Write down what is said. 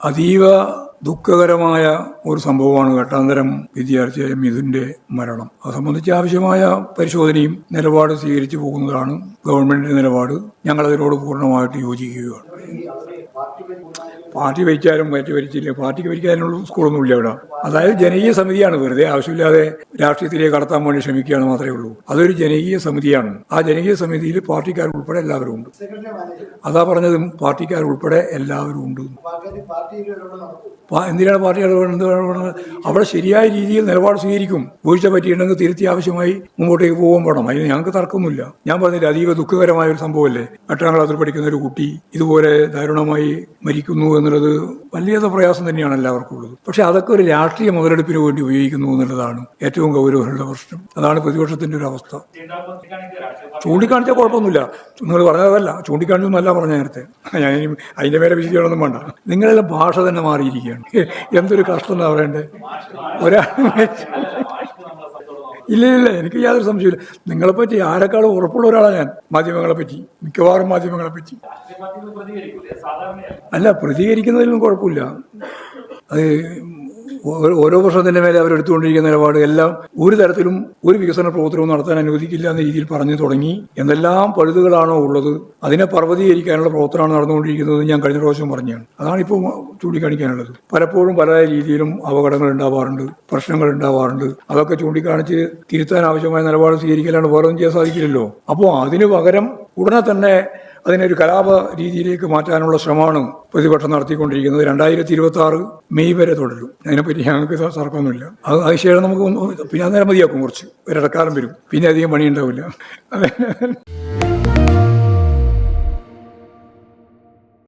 അതീവ ദുഃഖകരമായ ഒരു സംഭവമാണ് ഘട്ടാന്തരം വിദ്യാർത്ഥിയായ മിഥുന്റെ മരണം. അത് സംബന്ധിച്ച് ആവശ്യമായ പരിശോധനയും നിലപാട് സ്വീകരിച്ചു പോകുന്നതാണ് ഗവൺമെന്റിന്റെ നിലപാട്. ഞങ്ങളതിനോട് പൂർണ്ണമായിട്ട് യോജിക്കുകയാണ്. പാർട്ടി ഭരിച്ചാലും മറ്റു ഭരിച്ചില്ല, പാർട്ടിക്ക് ഭരിക്കാനുള്ള സ്കൂളൊന്നുമില്ല ഇവിടെ. അതായത് ജനകീയ സമിതിയാണ്, വെറുതെ ആവശ്യമില്ലാതെ രാഷ്ട്രീയത്തിലേക്ക് കടത്താൻ വേണ്ടി ശ്രമിക്കുകയാണ് മാത്രമേ ഉള്ളൂ. അതൊരു ജനകീയ സമിതിയാണ്. ആ ജനകീയ സമിതിയിൽ പാർട്ടിക്കാർ ഉൾപ്പെടെ എല്ലാവരും ഉണ്ട്. അതാ പറഞ്ഞതും പാർട്ടിക്കാർ ഉൾപ്പെടെ എല്ലാവരും ഉണ്ട്. എന്തിനാണ് പാർട്ടി ഇടപെടുന്നത്? അവിടെ ശരിയായ രീതിയിൽ നിലപാട് സ്വീകരിക്കും. വീഴ്ച പറ്റിയിട്ടുണ്ടെങ്കിൽ തിരുത്തി ആവശ്യമായി മുമ്പോട്ടേക്ക് പോകാൻ വേണം. അതിന് ഞങ്ങൾക്ക് തർക്കമൊന്നുമില്ല. ഞാൻ പറഞ്ഞില്ല, അതീവ ദുഃഖകരമായ ഒരു സംഭവമല്ലേ. 8ാം ക്ലാസ്സിൽ പഠിക്കുന്ന ഒരു കുട്ടി ഇതുപോലെ ദാരുണമായി മരിക്കുന്നു എന്നുള്ളത് വലിയ പ്രയാസം തന്നെയാണ് എല്ലാവർക്കും ഉള്ളത്. പക്ഷെ അതൊക്കെ ഒരു രാഷ്ട്രീയ മുതലെടുപ്പിന് വേണ്ടി ഉപയോഗിക്കുന്നു എന്നുള്ളതാണ് ഏറ്റവും ഗൗരവമുള്ള പ്രശ്നം. അതാണ് പ്രതിപക്ഷത്തിന്റെ ഒരു അവസ്ഥ. ചൂണ്ടിക്കാണിച്ചാൽ കുഴപ്പമൊന്നുമില്ല, നിങ്ങൾ പറഞ്ഞതല്ല, ചൂണ്ടിക്കാണിച്ചൊന്നല്ല പറഞ്ഞ നേരത്തെ. ഞാൻ അതിന്റെ മേലെ വിശദീകരണമൊന്നും വേണ്ട. നിങ്ങളുടെ ഭാഷ തന്നെ മാറിയിരിക്കുകയാണ്. എന്തൊരു കഷ്ടം എന്നാ പറയണ്ടേ. ഇല്ല, എനിക്ക് യാതൊരു സംശയമില്ല. നിങ്ങളെപ്പറ്റി ആരെക്കാളും ഉറപ്പുള്ള ഒരാളാണ് ഞാൻ. മാധ്യമങ്ങളെ പറ്റി, മിക്കവാറും മാധ്യമങ്ങളെ പറ്റി അല്ല, പ്രതികരിക്കുന്നതിലൊന്നും കുഴപ്പമില്ല. അത് ഓരോ വർഷത്തിന്റെ മേലെ അവരെടുത്തുകൊണ്ടിരിക്കുന്ന നിലപാട് എല്ലാം ഒരു തരത്തിലും ഒരു വികസന പ്രവർത്തനവും നടത്താൻ അനുവദിക്കില്ല എന്ന രീതിയിൽ പറഞ്ഞു തുടങ്ങി. എന്തെല്ലാം പഴുതുകളാണോ ഉള്ളത് അതിനെ പർവ്വതീകരിക്കാനുള്ള പ്രവർത്തനമാണ് നടന്നുകൊണ്ടിരിക്കുന്നത്. ഞാൻ കഴിഞ്ഞ പ്രാവശ്യം പറഞ്ഞാണ്. അതാണ് ഇപ്പോൾ ചൂണ്ടിക്കാണിക്കാനുള്ളത്. പലപ്പോഴും പല രീതിയിലും അപകടങ്ങൾ ഉണ്ടാവാറുണ്ട്, പ്രശ്നങ്ങൾ ഉണ്ടാവാറുണ്ട്. അതൊക്കെ ചൂണ്ടിക്കാണിച്ച് തിരുത്താൻ ആവശ്യമായ നിലപാട് സ്വീകരിക്കലാണ്, വേറെ ഒന്നും ചെയ്യാൻ സാധിക്കില്ലല്ലോ. അപ്പോൾ അതിന് പകരം ഉടനെ തന്നെ അതിനൊരു കലാപ രീതിയിലേക്ക് മാറ്റാനുള്ള ശ്രമമാണ് പ്രതിപക്ഷം നടത്തിക്കൊണ്ടിരിക്കുന്നത്. 2026 മെയ് വരെ തുടരും. അതിനെപ്പറ്റി ഞങ്ങൾക്ക് തർക്കമൊന്നുമില്ല. അത് ശേഷം നമുക്ക് പിന്നെ അന്നേരം മതിയാക്കും, കുറച്ച് ഒരിടക്കാലം വരും, പിന്നെ അധികം പണിയുണ്ടാവില്ല.